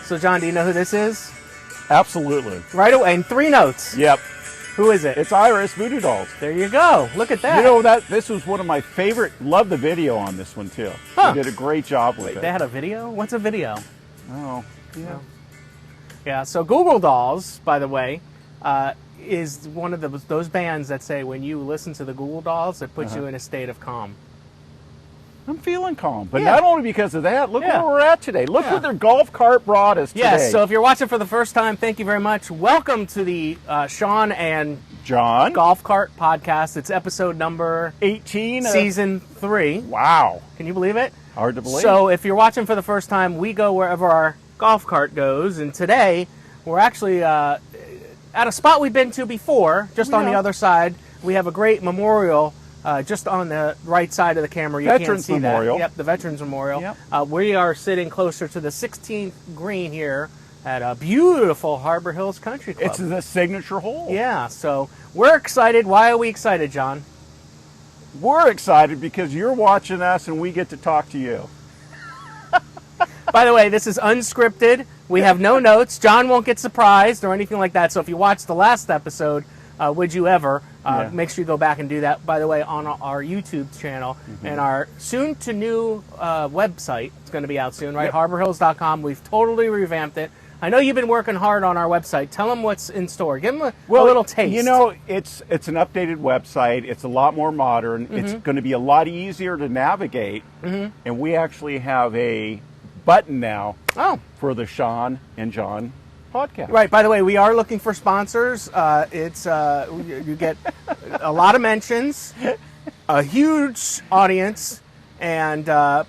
So, John, do you know who this is? Absolutely. Right away, in 3 notes. Yep. Who is it? It's Iris Voodoo Dolls. There you go. Look at that. You know that this was one of my favorite. Love the video on this one too. Huh. They did a great job with it. They had a video? What's a video? Oh, yeah. Yeah. So Google Dolls, by the way, is one of those bands that say when you listen to the Google Dolls, it puts you in a state of calm. I'm feeling calm, but Yeah. not only because of that. Look Yeah. where we're at today. Look Yeah. what their golf cart brought us today. Yes. So if you're watching for the first time, thank you very much. Welcome to the Sean and Jon, Golf Cart Podcast. It's episode number 18, season 3. Wow, Can you believe it? hard to believe. So if you're watching for the first time, we go wherever our golf cart goes, and today we're actually at a spot we've been to before, just on the other side. We have a great memorial just on the right side of the camera. You Veterans can't see Memorial. that. Yep, the Veterans Memorial. Yep. We are sitting closer to the 16th green here at a beautiful Harbor Hills Country Club. It's the signature hole. Yeah, so we're excited. Why are we excited, John? We're excited because you're watching us and we get to talk to you. By the way, this is unscripted. We have no notes. John won't get surprised or anything like that. So if you watched the last episode, Would You Ever, make sure you go back and do that, by the way, on our YouTube channel. And our soon-to-new website. It's going to be out soon, right? Yep. HarborHills.com. We've totally revamped it. I know you've been working hard on our website. Tell them what's in store. Give them a little taste. You know, it's an updated website. It's a lot more modern. It's going to be a lot easier to navigate. And we actually have a button now for the Sean and Jon podcast. Right. By the way, we are looking for sponsors. You get a lot of mentions, a huge audience, and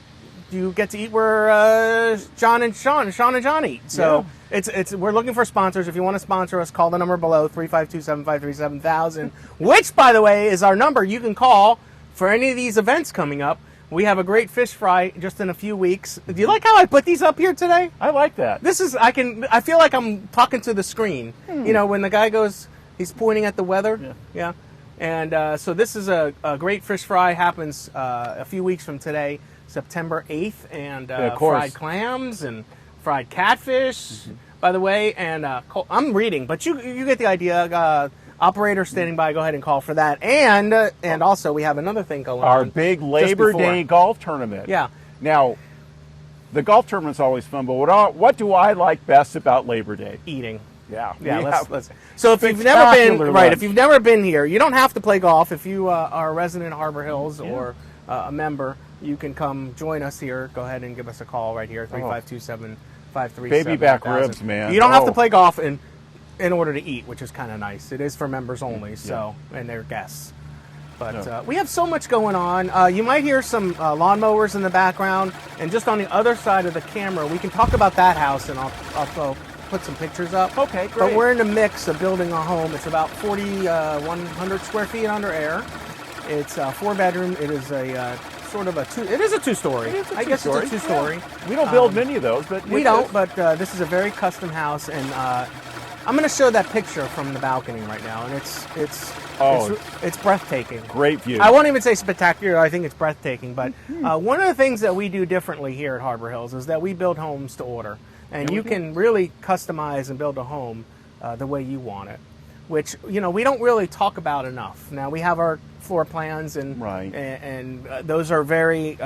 you get to eat where Sean and Jon eat. So we're looking for sponsors. If you want to sponsor us, call the number below, 352-753-7000, which, by the way, is our number you can call for any of these events coming up. We have a great fish fry just in a few weeks. Do you like how I put these up here today? I like that. I feel like I'm talking to the screen. You know, when the guy goes, he's pointing at the weather. Yeah. And so this is a great fish fry. Happens a few weeks from today, September 8th. And fried clams and fried catfish, by the way. And I'm reading, but you get the idea. Operator standing by, go ahead and call for that. And also we have another thing going on. Our big Labor Day golf tournament. Yeah. Now, the golf tournament's always fun, but what do I like best about Labor Day? Eating. Yeah. Let's. So if you've never been if you've never been here, you don't have to play golf. If you are a resident of Harbor Hills or a member, you can come join us here. Go ahead and give us a call right here, 352-753-7000. Baby back ribs, man. You don't have to play golf in order to eat, which is kind of nice. It is for members only, so and their guests. But we have so much going on. You might hear some lawnmowers in the background, and just on the other side of the camera, we can talk about that house, and I'll put some pictures up. Okay, great. But we're in the mix of building a home. It's about 4,100 square feet under air. It's a 4-bedroom. It is a sort of a It is a two-story. I guess it's a two-story. Yeah. We don't build many of those, but we don't. But this is a very custom house, and I'm going to show that picture from the balcony right now, and it's breathtaking. Great view. I won't even say spectacular. I think it's breathtaking. But one of the things that we do differently here at Harbor Hills is that we build homes to order, and you can really customize and build a home the way you want it, which we don't really talk about enough. Now we have our floor plans, and those are very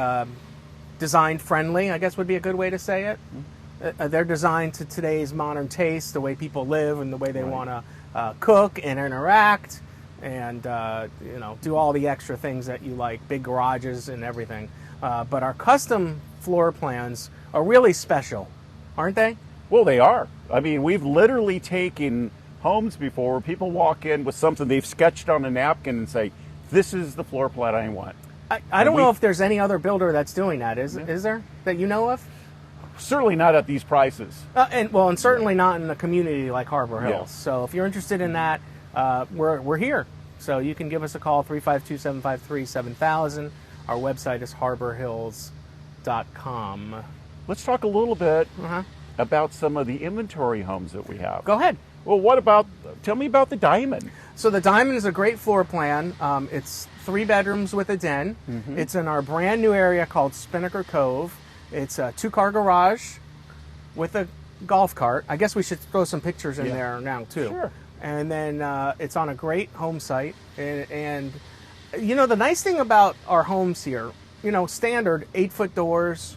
design friendly, I guess would be a good way to say it. They're designed to today's modern taste, the way people live and the way they want to cook and interact and do all the extra things that you like, big garages and everything. But our custom floor plans are really special, aren't they? Well, they are. I mean, we've literally taken homes before where people walk in with something they've sketched on a napkin and say, this is the floor plan I want. I don't know if there's any other builder that's doing that. Is there, that you know of? Certainly not at these prices. And certainly not in a community like Harbor Hills. Yeah. So if you're interested in that, we're here. So you can give us a call, 352-753-7000. Our website is harborhills.com. Let's talk a little bit about some of the inventory homes that we have. Go ahead. Well, tell me about the Diamond. So the Diamond is a great floor plan. It's 3 bedrooms with a den. It's in our brand new area called Spinnaker Cove. It's a 2-car garage with a golf cart. I guess we should throw some pictures in there now too. Sure. And then it's on a great home site. And you know, the nice thing about our homes here, you know, standard 8-foot doors,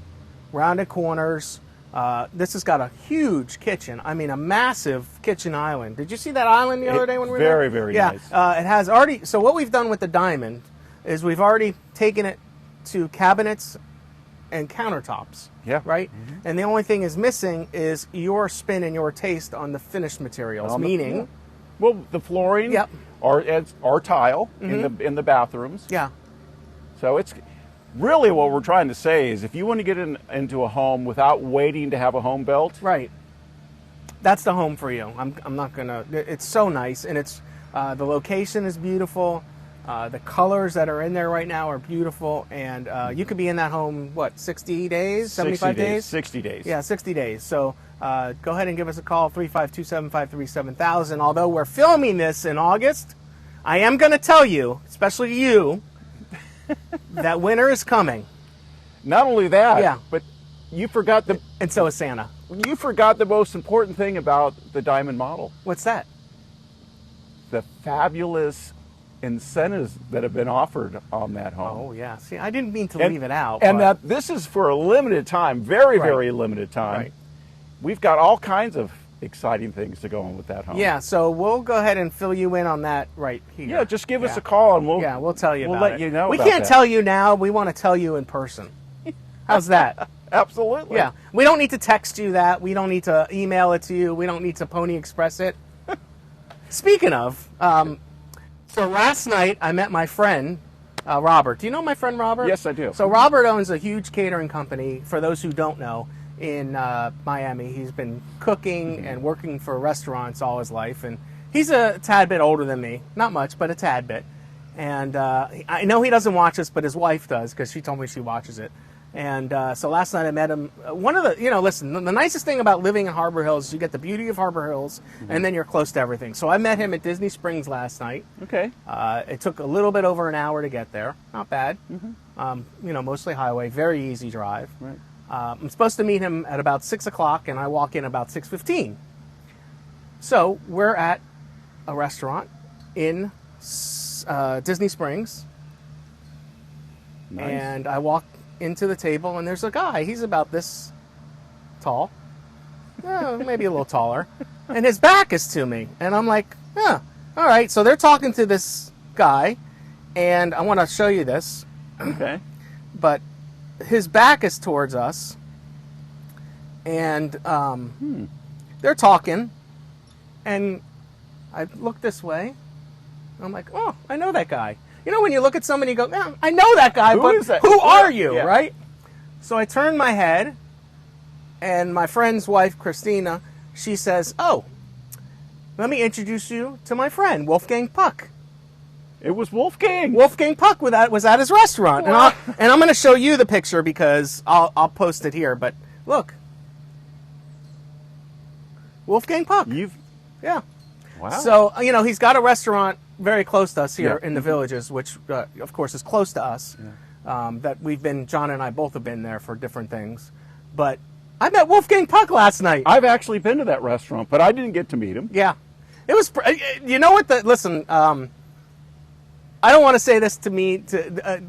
rounded corners. This has got a huge kitchen. I mean, a massive kitchen island. Did you see that island the other day when we were there? Very, very nice. It has already. So what we've done with the Diamond is we've already taken it to cabinets and countertops. Yeah. Right? Mm-hmm. And the only thing is missing is your spin and your taste on the finished materials, meaning... Well, the flooring are tile in the bathrooms. Yeah. So it's really what we're trying to say is if you want to get into a home without waiting to have a home built. Right. That's the home for you. I'm not going to... It's so nice, and it's the location is beautiful. The colors that are in there right now are beautiful, and you could be in that home, what, 60 days, 75 days? 60 days. Yeah, 60 days. So go ahead and give us a call, 352-753-7000. Although we're filming this in August, I am going to tell you, especially you, that winter is coming. Not only that, but you forgot the... And so is Santa. You forgot the most important thing about the Diamond model. What's that? The fabulous incentives that have been offered on that home. Oh, yeah. See, I didn't mean to leave it out. And that this is for a limited time, very, very limited time. Right. We've got all kinds of exciting things to go on with that home. Yeah, so we'll go ahead and fill you in on that right here. Yeah, just give us a call and we'll tell you about it. We'll let you know We about can't that. tell you now. We want to tell you in person. How's that? Absolutely. Yeah. We don't need to text you that. We don't need to email it to you. We don't need to Pony Express it. Speaking of, so last night I met my friend, Robert. Do you know my friend Robert? Yes, I do. So Robert owns a huge catering company, for those who don't know, in Miami. He's been cooking and working for restaurants all his life, and he's a tad bit older than me. Not much, but a tad bit. And I know he doesn't watch us, but his wife does, because she told me she watches it. And so last night I met him. One of the, listen, the nicest thing about living in Harbor Hills is you get the beauty of Harbor Hills, and then you're close to everything. So I met him at Disney Springs last night. Okay. It took a little bit over an hour to get there. Not bad. Mostly highway, very easy drive. Right. I'm supposed to meet him at about 6 o'clock, and I walk in about 6:15. So we're at a restaurant in Disney Springs. Nice. And I walk into the table, and there's a guy. He's about this tall, maybe a little taller, and his back is to me. And I'm like, all right. So they're talking to this guy, and I want to show you this. Okay. But his back is towards us, and they're talking, and I look this way. I'm like, oh, I know that guy. You know when you look at somebody, you go, I know that guy, who are you, Yeah. right? So I turn my head, and my friend's wife, Christina, she says, oh, let me introduce you to my friend, Wolfgang Puck. It was Wolfgang. Wolfgang Puck was at his restaurant. Wow. And I'm going to show you the picture because I'll post it here. But look. Wolfgang Puck. Yeah. Wow. So, he's got a restaurant very close to us here in the Villages, which, of course, is close to us. Yeah. That John and I both have been there for different things. But I met Wolfgang Puck last night. I've actually been to that restaurant, but I didn't get to meet him. Yeah. It was, you know what, listen, I don't want to say this to me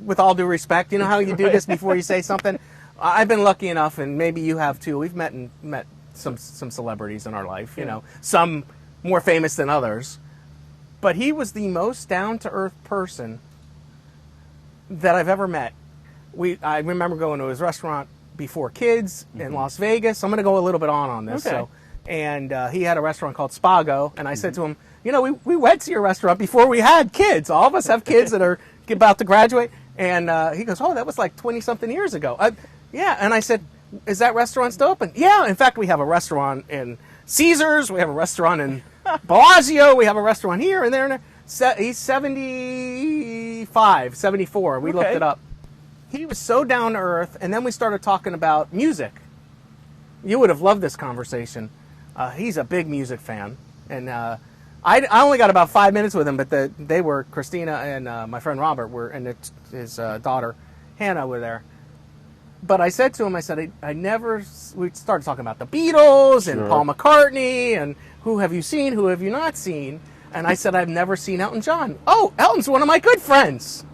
with all due respect. You know how you do this before you say something? I've been lucky enough, and maybe you have too. We've met some celebrities in our life, some more famous than others. But he was the most down-to-earth person that I've ever met. I remember going to his restaurant before kids in Las Vegas. I'm going to go a little bit on this. Okay. So, and he had a restaurant called Spago, and I said to him, we went to your restaurant before we had kids. All of us have kids that are about to graduate. And he goes, oh, that was like 20-something years ago. Yeah, and I said, is that restaurant still open? Yeah, in fact, we have a restaurant in Caesars. We have a restaurant in Bellagio. We have a restaurant here and there. And there. He's 75, 74. We looked it up. He was so down to earth, and then we started talking about music. You would have loved this conversation. He's a big music fan, and I only got about 5 minutes with him, but they were, Christina and my friend Robert were, and his daughter Hannah were there. But I said to him, I said, I never, we started talking about the Beatles and Paul McCartney and who have you seen, who have you not seen? And I said, I've never seen Elton John. Oh, Elton's one of my good friends.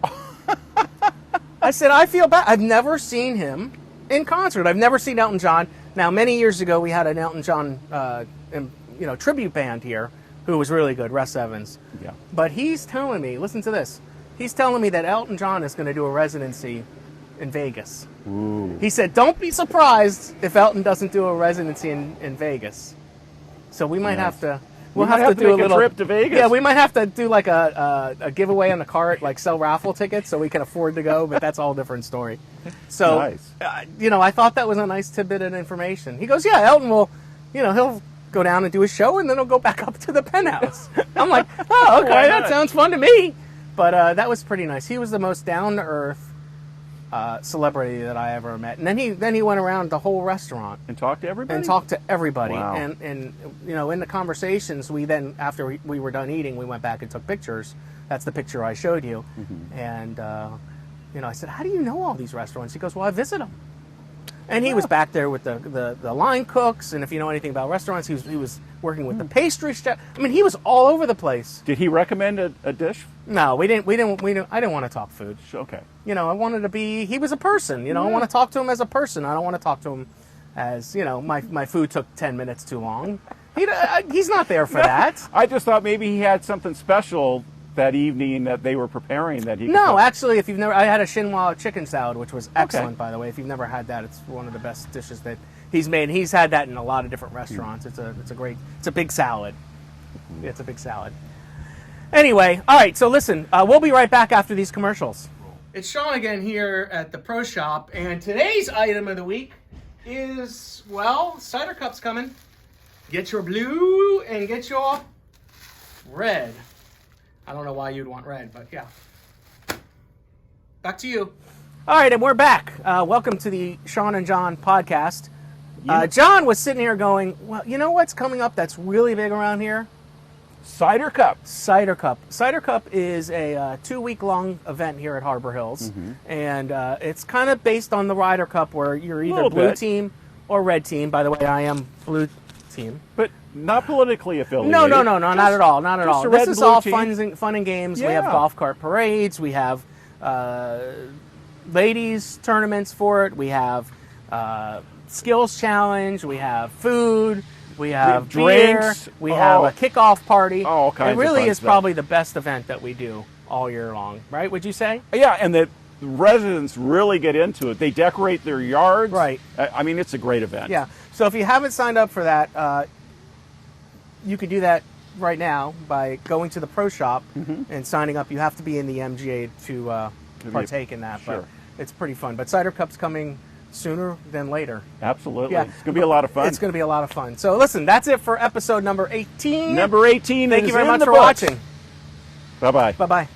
I said, I feel bad. I've never seen him in concert. I've never seen Elton John. Now, many years ago, we had an Elton John, tribute band here who was really good, Russ Evans. Yeah. But he's telling me, listen to this. He's telling me that Elton John is going to do a residency in Vegas. Ooh. He said, don't be surprised if Elton doesn't do a residency in Vegas. So we might have to... We'll have to do a little trip to Vegas. Yeah, we might have to do like a giveaway on the cart, like sell raffle tickets so we can afford to go, but that's all a different story. So, nice. I thought that was a nice tidbit of information. He goes, yeah, Elton will, he'll go down and do his show, and then he'll go back up to the penthouse. I'm like, oh, okay, that sounds fun to me. But that was pretty nice. He was the most down-to-earth celebrity that I ever met. And then he went around the whole restaurant. And talked to everybody? And talked to everybody. Wow. And in the conversations, we then, after we were done eating, we went back and took pictures. That's the picture I showed you. Mm-hmm. And, I said, how do you know all these restaurants? He goes, well, I visit them. And he was back there with the line cooks, and if you know anything about restaurants, he was working with the pastry chef. I mean, he was all over the place. Did he recommend a dish? No, we didn't. I didn't want to talk food. Okay. I wanted to be. He was a person. I want to talk to him as a person. I don't want to talk to him as my food took 10 minutes too long. He's not there for that. I just thought maybe he had something special that evening that they were preparing that he could No, cook. actually, if you've never, I had a Chinois chicken salad, which was excellent, by the way. If you've never had that, it's one of the best dishes that he's made. He's had that in a lot of different restaurants. It's a big salad. It's a big salad. Anyway, all right. So listen, we'll be right back after these commercials. It's Sean again here at the Pro Shop, and today's item of the week is cider cups coming. Get your blue and get your red. I don't know why you'd want red, but yeah. Back to you. All right, and we're back. Welcome to the Sean and Jon podcast. John was sitting here going, well, you know what's coming up that's really big around here? Cider Cup. Cider Cup. Cider Cup is a 2-week-long event here at Harbor Hills. Mm-hmm. And it's kind of based on the Ryder Cup where you're either blue team or red team. By the way, I am blue team. But not politically affiliated. No, not at all. Not at all. This is all fun and games. Yeah. We have golf cart parades. We have ladies tournaments for it. We have skills challenge. We have food. We have beer. Drinks. We have a kickoff party. All kinds of It really fun is stuff. probably the best event that we do all year long, right? Would you say? Yeah, and the residents really get into it. They decorate their yards. Right. I mean, it's a great event. Yeah. So if you haven't signed up for that, you can do that right now by going to the Pro Shop and signing up. You have to be in the MGA to partake in that, Sure. but it's pretty fun. But Cider Cup's coming sooner than later. Absolutely. Yeah. It's going to be a lot of fun. It's going to be a lot of fun. So listen, that's it for episode number 18. Number 18 Thank is you very in much the for books. watching. Bye-bye. Bye-bye.